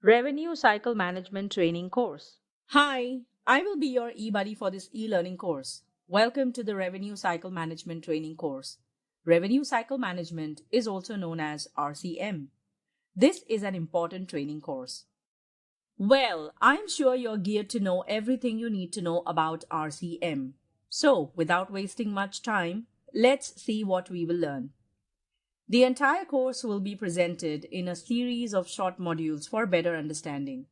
Revenue Cycle Management Training course. Hi, I will be your e-buddy for this e-learning course. Welcome to the Revenue Cycle Management Training course. Revenue Cycle Management is also known as RCM. This is an important training course. Well, I'm sure you're geared to know everything you need to know about RCM. So, without wasting much time, let's see what we will learn. The entire course will be presented in a series of short modules for better understanding.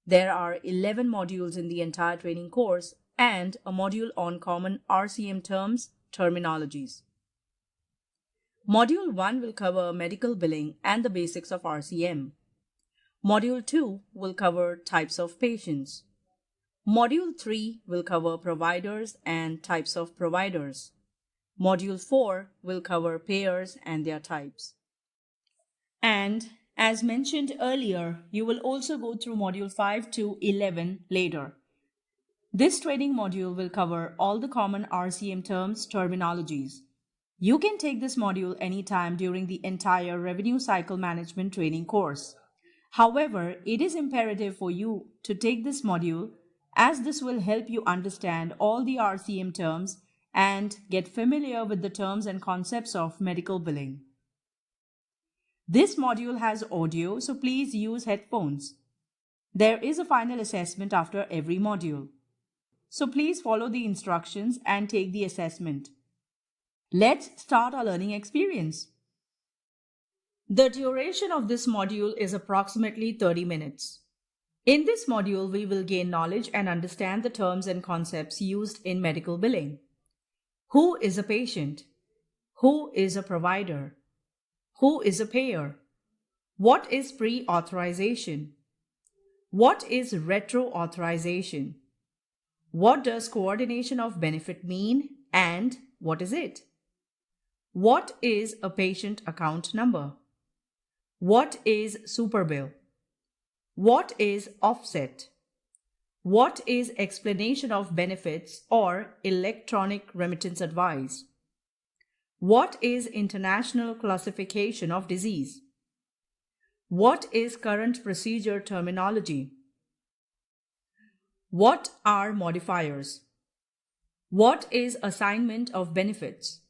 There are 11 modules in the entire training course and a module on common RCM terms, terminologies. Module 1 will cover medical billing and the basics of RCM. Module 2 will cover types of patients. Module 3 will cover providers and types of providers. Module 4 will cover payers and their types. And as mentioned earlier, you will also go through Module 5 to 11 later. This training module will cover all the common RCM terms, terminologies. You can take this module anytime during the entire Revenue Cycle Management training course. However, it is imperative for you to take this module as this will help you understand all the RCM terms and get familiar with the terms and concepts of medical billing. This module has audio, so please use headphones. There is a final assessment after every module. So please follow the instructions and take the assessment. Let's start our learning experience. The duration of this module is approximately 30 minutes. In this module, we will gain knowledge and understand the terms and concepts used in medical billing. Who is a patient? Who is a provider? Who is a payer? What is pre-authorization? What is retro-authorization? What does coordination of benefit mean and what is it? What is a patient account number? What is superbill? What is offset? What is explanation of benefits or electronic remittance advice? What is international classification of disease? What is current procedure terminology? What are modifiers? What is assignment of benefits?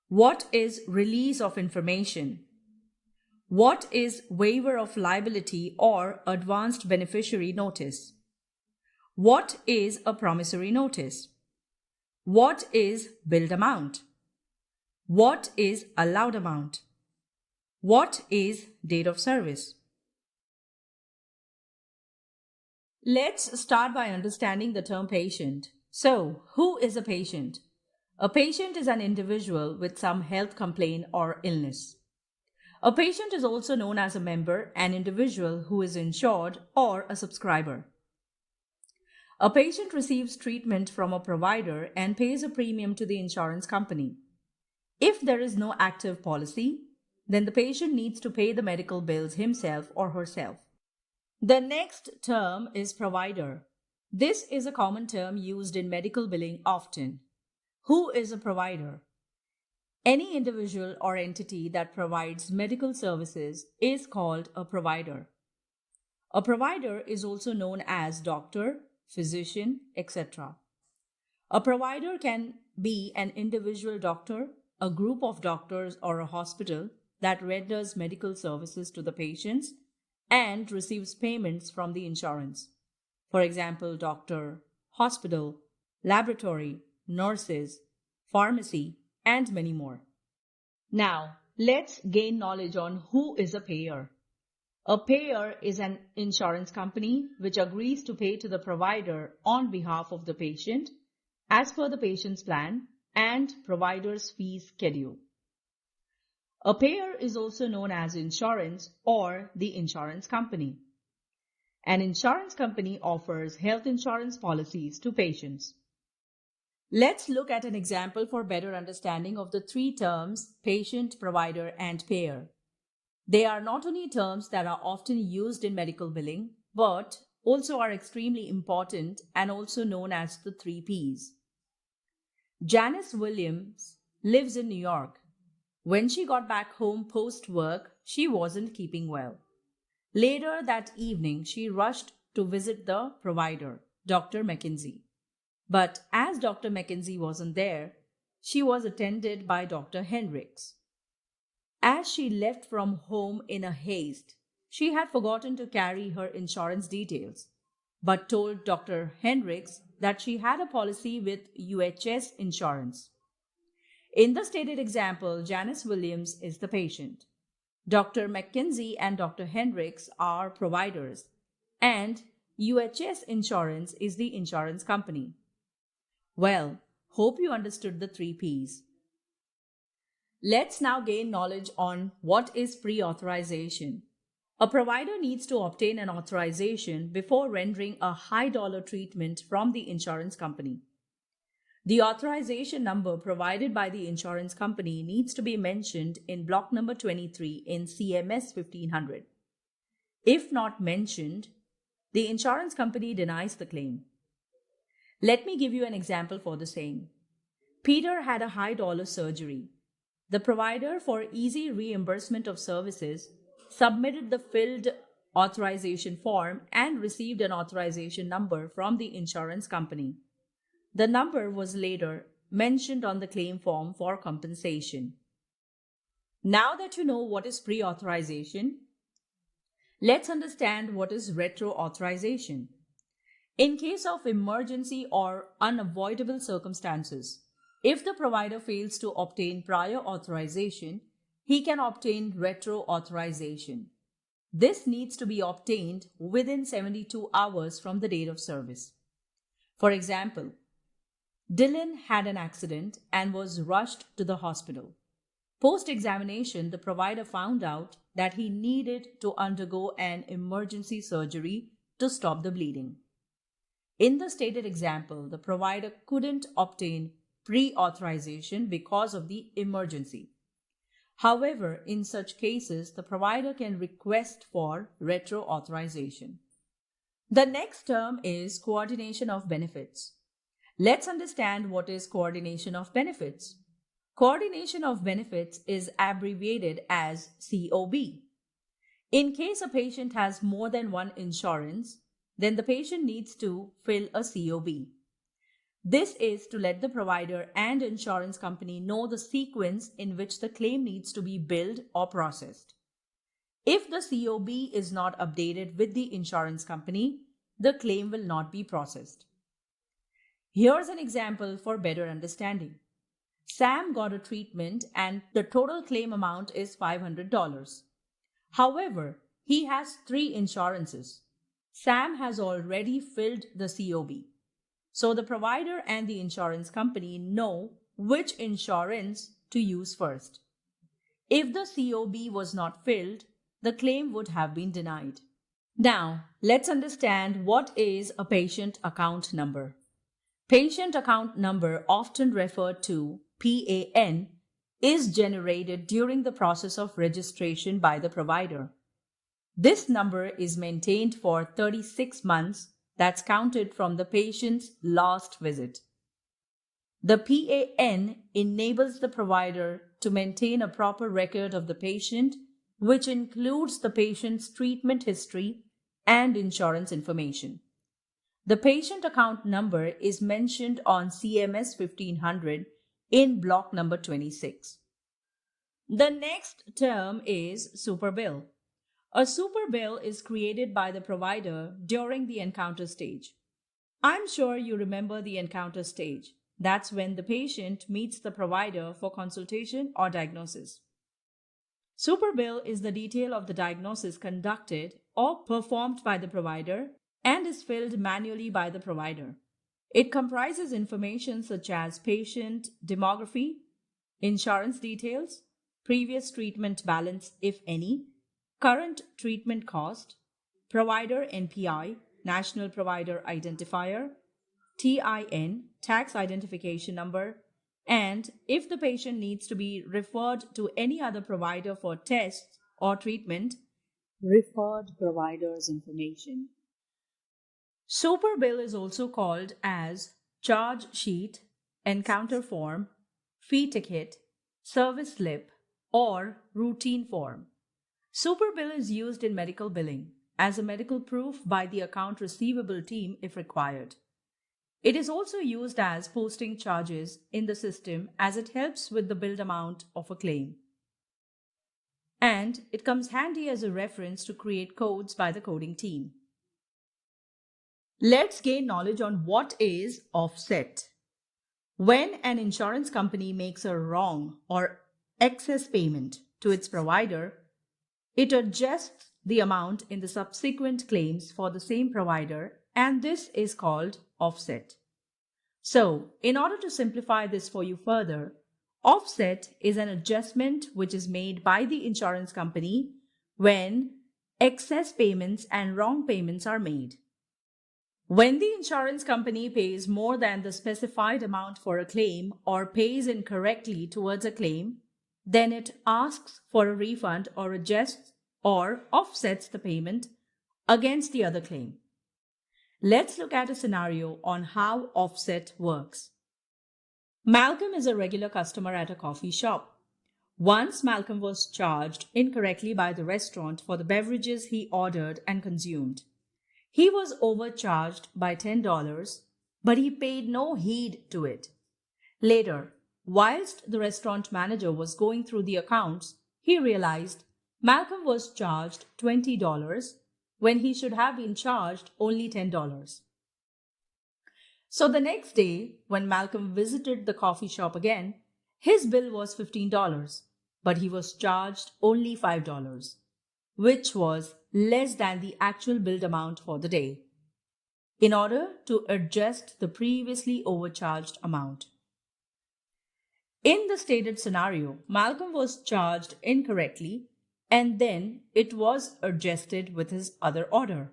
What is release of information? What is waiver of liability or advanced beneficiary notice? What is a promissory notice? What is billed amount? What is allowed amount? What is date of service? Let's start by understanding the term patient. So, who is a patient? A patient is an individual with some health complaint or illness. A patient is also known as a member, an individual who is insured, or a subscriber. A patient receives treatment from a provider and pays a premium to the insurance company. If there is no active policy, then the patient needs to pay the medical bills himself or herself. The next term is provider. This is a common term used in medical billing often. Who is a provider? Any individual or entity that provides medical services is called a provider. A provider is also known as doctor, physician, etc. A provider can be an individual doctor, a group of doctors, or a hospital that renders medical services to the patients and receives payments from the insurance. For example, doctor, hospital, laboratory, nurses, pharmacy, and many more. Now, let's gain knowledge on who is a payer. A payer is an insurance company which agrees to pay to the provider on behalf of the patient as per the patient's plan and provider's fee schedule. A payer is also known as insurance or the insurance company. An insurance company offers health insurance policies to patients. Let's look at an example for better understanding of the three terms patient, provider, and payer. They are not only terms that are often used in medical billing, but also are extremely important and also known as the 3 Ps. Janice Williams lives in New York. When she got back home post-work, she wasn't keeping well. Later that evening, she rushed to visit the provider, Dr. Mackenzie. But as Dr. Mackenzie wasn't there, she was attended by Dr. Hendricks. As she left from home in a haste, she had forgotten to carry her insurance details, but told Dr. Hendricks that she had a policy with UHS insurance. In the stated example, Janice Williams is the patient. Dr. Mackenzie and Dr. Hendricks are providers, and UHS Insurance is the insurance company. Well, hope you understood the three P's. Let's now gain knowledge on what is pre-authorization. A provider needs to obtain an authorization before rendering a high dollar treatment from the insurance company. The authorization number provided by the insurance company needs to be mentioned in block number 23 in CMS 1500. If not mentioned, the insurance company denies the claim. Let me give you an example for the same. Peter had a high dollar surgery. The provider, for easy reimbursement of services, submitted the filled authorization form and received an authorization number from the insurance company. The number was later mentioned on the claim form for compensation. Now that you know what is pre-authorization, let's understand what is retro-authorization. In case of emergency or unavoidable circumstances, if the provider fails to obtain prior authorization, he can obtain retro-authorization. This needs to be obtained within 72 hours from the date of service. For example, Dylan had an accident and was rushed to the hospital. Post-examination, the provider found out that he needed to undergo an emergency surgery to stop the bleeding. In the stated example, the provider couldn't obtain pre-authorization because of the emergency. However, in such cases, the provider can request for retro-authorization. The next term is coordination of benefits. Let's understand what is coordination of benefits. Coordination of benefits is abbreviated as COB. In case a patient has more than one insurance, then the patient needs to fill a COB. This is to let the provider and insurance company know the sequence in which the claim needs to be billed or processed. If the COB is not updated with the insurance company, the claim will not be processed. Here's an example for better understanding. Sam got a treatment and the total claim amount is $500. However, he has three insurances. Sam has already filled the COB. So the provider and the insurance company know which insurance to use first. If the COB was not filled, the claim would have been denied. Now, let's understand what is a patient account number. Patient account number, often referred to PAN, is generated during the process of registration by the provider. This number is maintained for 36 months, that's counted from the patient's last visit. The PAN enables the provider to maintain a proper record of the patient, which includes the patient's treatment history and insurance information. The patient account number is mentioned on CMS 1500 in block number 26. The next term is superbill. A superbill is created by the provider during the encounter stage. I'm sure you remember the encounter stage. That's when the patient meets the provider for consultation or diagnosis. Superbill is the detail of the diagnosis conducted or performed by the provider and is filled manually by the provider. It comprises information such as patient demography, insurance details, previous treatment balance if any, current treatment cost, provider NPI, National Provider Identifier, TIN, Tax Identification Number, and if the patient needs to be referred to any other provider for tests or treatment, referred provider's information. Superbill is also called as charge sheet, encounter form, fee ticket, service slip, or routine form. Superbill is used in medical billing as a medical proof by the account receivable team if required. It is also used as posting charges in the system as it helps with the billed amount of a claim. And it comes handy as a reference to create codes by the coding team. Let's gain knowledge on what is offset. When an insurance company makes a wrong or excess payment to its provider, it adjusts the amount in the subsequent claims for the same provider, and this is called offset. So, in order to simplify this for you further, offset is an adjustment which is made by the insurance company when excess payments and wrong payments are made. When the insurance company pays more than the specified amount for a claim or pays incorrectly towards a claim, then it asks for a refund or adjusts or offsets the payment against the other claim. Let's look at a scenario on how offset works. Malcolm is a regular customer at a coffee shop. Once Malcolm was charged incorrectly by the restaurant for the beverages he ordered and consumed. He was overcharged by $10, but he paid no heed to it. Later, whilst the restaurant manager was going through the accounts, he realized Malcolm was charged $20 when he should have been charged only $10. So the next day, when Malcolm visited the coffee shop again, his bill was $15, but he was charged only $5, which was less than the actual billed amount for the day, in order to adjust the previously overcharged amount. In the stated scenario, Malcolm was charged incorrectly and then it was adjusted with his other order.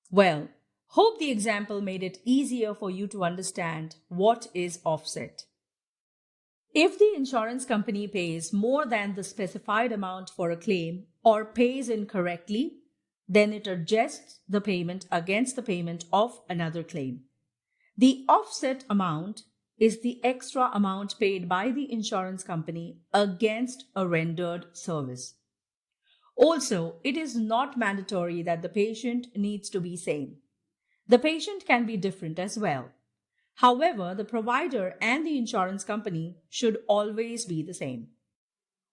Well, hope the example made it easier for you to understand what is offset. If the insurance company pays more than the specified amount for a claim or pays incorrectly, then it adjusts the payment against the payment of another claim. The offset amount is the extra amount paid by the insurance company against a rendered service. Also, it is not mandatory that the patient needs to be same. The patient can be different as well. However, the provider and the insurance company should always be the same.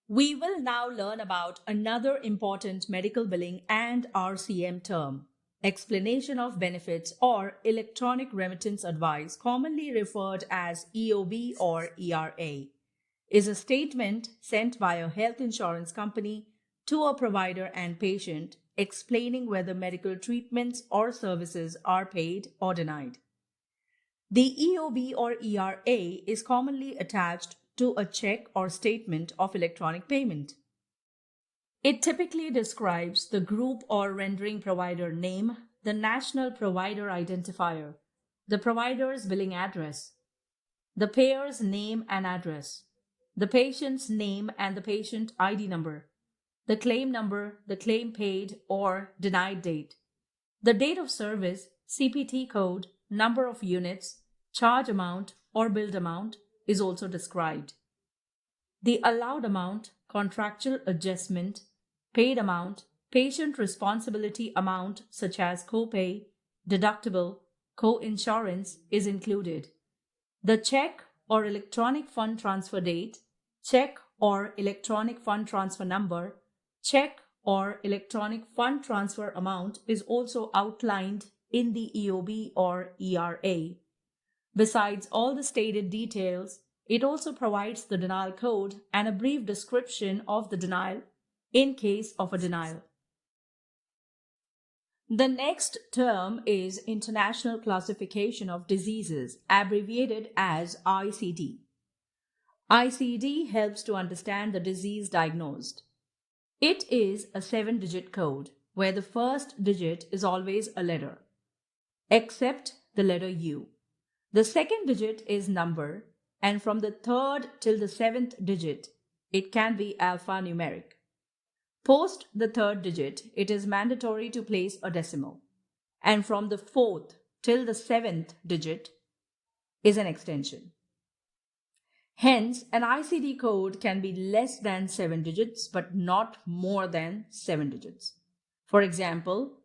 We will now learn about another important medical billing and RCM term, explanation of benefits or electronic remittance advice, commonly referred as EOB or ERA, is a statement sent by a health insurance company to a provider and patient explaining whether medical treatments or services are paid or denied. The EOB or ERA is commonly attached to a check or statement of electronic payment. It typically describes the group or rendering provider name, the national provider identifier, the provider's billing address, the payer's name and address, the patient's name and the patient ID number, the claim number, the claim paid or denied date, the date of service, CPT code, number of units, charge amount or billed amount is also described. The allowed amount, contractual adjustment, paid amount, patient responsibility amount such as copay, deductible, co-insurance is included. The check or electronic fund transfer date, check or electronic fund transfer number, check or electronic fund transfer amount is also outlined in the EOB or ERA. Besides all the stated details, it also provides the denial code and a brief description of the denial in case of a denial. The next term is International Classification of Diseases, abbreviated as ICD. ICD helps to understand the disease diagnosed. It is a 7-digit code where the first digit is always a letter, except the letter U. The second digit is number, and from the third till the 7th digit, it can be alphanumeric. Post the third digit, it is mandatory to place a decimal, and from the 4th till the 7th digit is an extension. Hence, an ICD code can be less than 7 digits but not more than 7 digits. For example,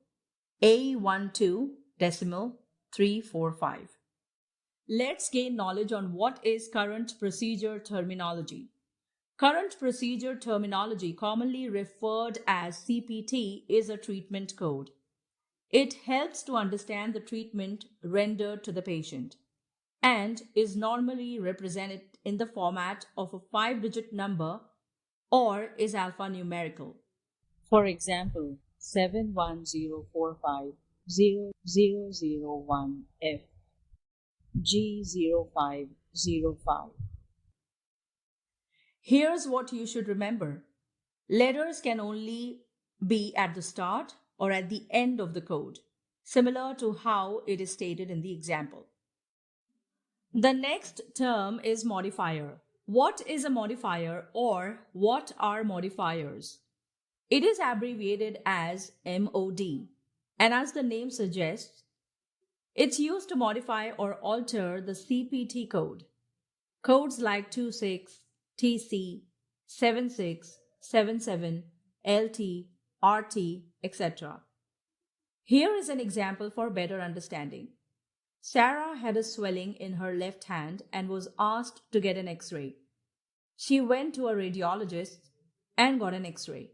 A12 decimal 345. Let's gain knowledge on what is current procedure terminology. Current procedure terminology, commonly referred as CPT, is a treatment code. It helps to understand the treatment rendered to the patient and is normally represented in the format of a 5-digit number or is alphanumerical. For example, 710450001F G0505. Here's what you should remember. Letters can only be at the start or at the end of the code, similar to how it is stated in the example. The next term is modifier. What is a modifier or what are modifiers? It is abbreviated as MOD, and as the name suggests, it's used to modify or alter the CPT code. Codes like 26, TC, 76, 77, LT, RT, etc. Here is an example for better understanding. Sarah had a swelling in her left hand and was asked to get an X-ray. She went to a radiologist and got an X-ray.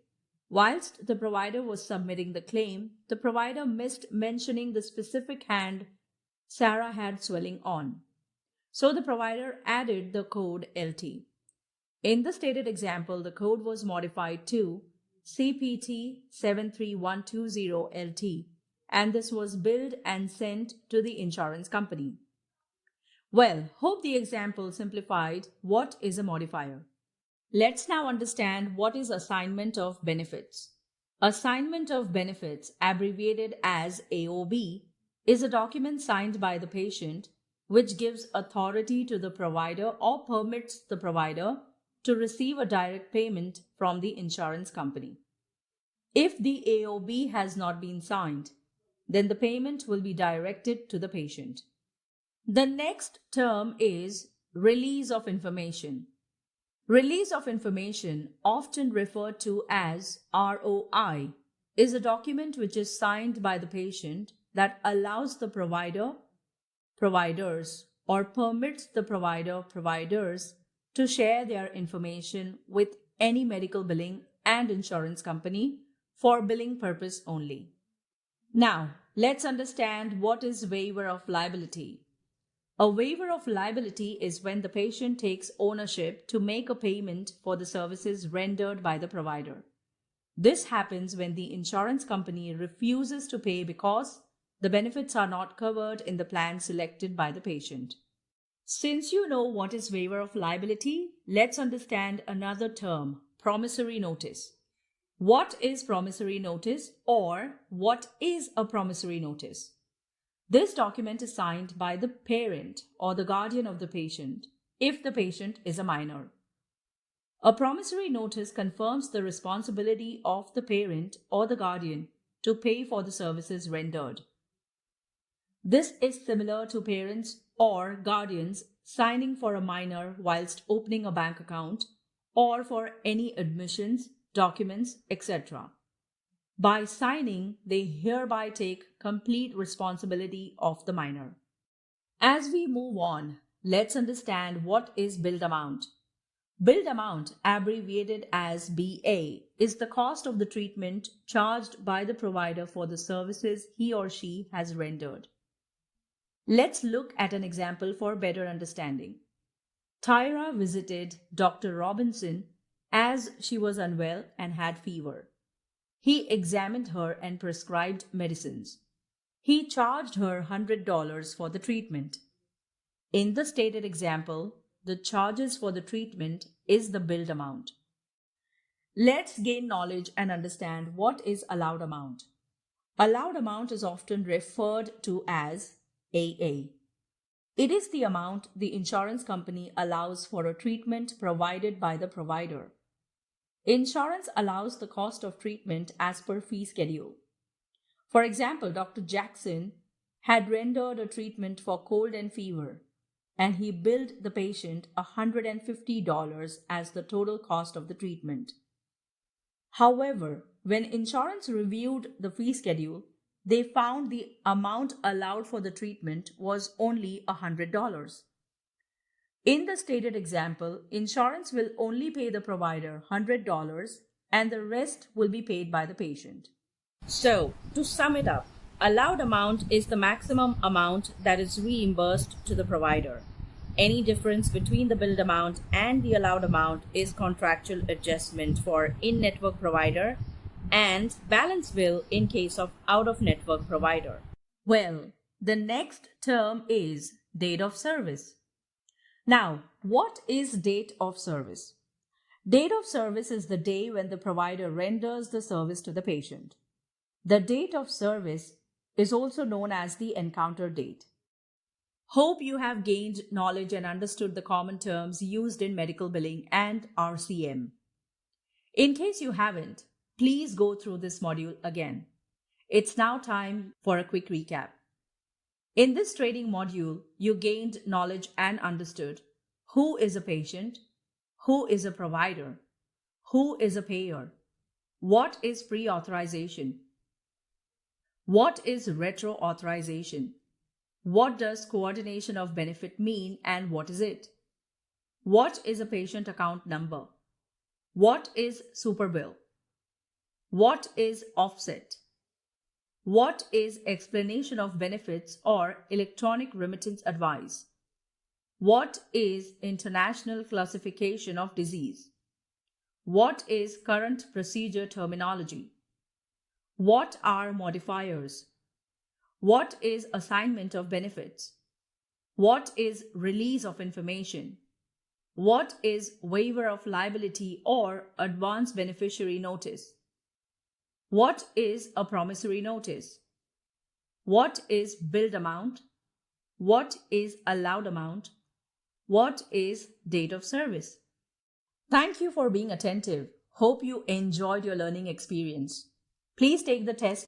Whilst the provider was submitting the claim, the provider missed mentioning the specific hand Sarah had swelling on. So the provider added the code LT. In the stated example, the code was modified to CPT 73120LT, and this was billed and sent to the insurance company. Well, hope the example simplified what is a modifier. Let's now understand what is assignment of benefits. Assignment of benefits, abbreviated as AOB, is a document signed by the patient which gives authority to the provider or permits the provider to receive a direct payment from the insurance company. If the AOB has not been signed, then the payment will be directed to the patient. The next term is release of information. Release of information, often referred to as ROI, is a document which is signed by the patient that allows the providers, or permits the providers to share their information with any medical billing and insurance company for billing purpose only. Now, let's understand what is waiver of liability. A waiver of liability is when the patient takes ownership to make a payment for the services rendered by the provider. This happens when the insurance company refuses to pay because the benefits are not covered in the plan selected by the patient. Since you know what is waiver of liability, let's understand another term, promissory notice. What is promissory notice, or what is a promissory notice? This document is signed by the parent or the guardian of the patient if the patient is a minor. A promissory notice confirms the responsibility of the parent or the guardian to pay for the services rendered. This is similar to parents or guardians signing for a minor whilst opening a bank account or for any admissions, documents, etc. By signing, they hereby take complete responsibility of the minor. As we move on, let's understand what is billed amount. Billed amount, abbreviated as BA, is the cost of the treatment charged by the provider for the services he or she has rendered. Let's look at an example for better understanding. Tyra visited Dr. Robinson as she was unwell and had fever. He examined her and prescribed medicines. He charged her $100 for the treatment. In the stated example, the charges for the treatment is the billed amount. Let's gain knowledge and understand what is allowed amount. Allowed amount is often referred to as AA. It is the amount the insurance company allows for a treatment provided by the provider. Insurance allows the cost of treatment as per fee schedule. For example, Dr. Jackson had rendered a treatment for cold and fever. and he billed the patient $150 as the total cost of the treatment. However, when insurance reviewed the fee schedule, they found the amount allowed for the treatment was only $100. In the stated example, insurance will only pay the provider $100 and the rest will be paid by the patient. So, to sum it up, allowed amount is the maximum amount that is reimbursed to the provider. Any difference between the billed amount and the allowed amount is contractual adjustment for in-network provider and balance bill in case of out-of-network provider. Well, the next term is date of service. Now, what is date of service? Date of service is the day when the provider renders the service to the patient. The date of service is also known as the encounter date. Hope you have gained knowledge and understood the common terms used in medical billing and RCM. In case you haven't, please go through this module again. It's now time for a quick recap. In this training module, you gained knowledge and understood who is a patient, who is a provider, who is a payer, what is pre-authorization, what is retro-authorization, what does coordination of benefit mean and what is it, what is a patient account number, what is superbill, what is offset, what is explanation of benefits or electronic remittance advice, what is international classification of disease, what is current procedure terminology, what are modifiers, what is assignment of benefits, what is release of information, what is waiver of liability or advance beneficiary notice, what is a promissory notice, what is billed amount, what is allowed amount, what is date of service. Thank you for being attentive. Hope you enjoyed your learning experience. Please take the test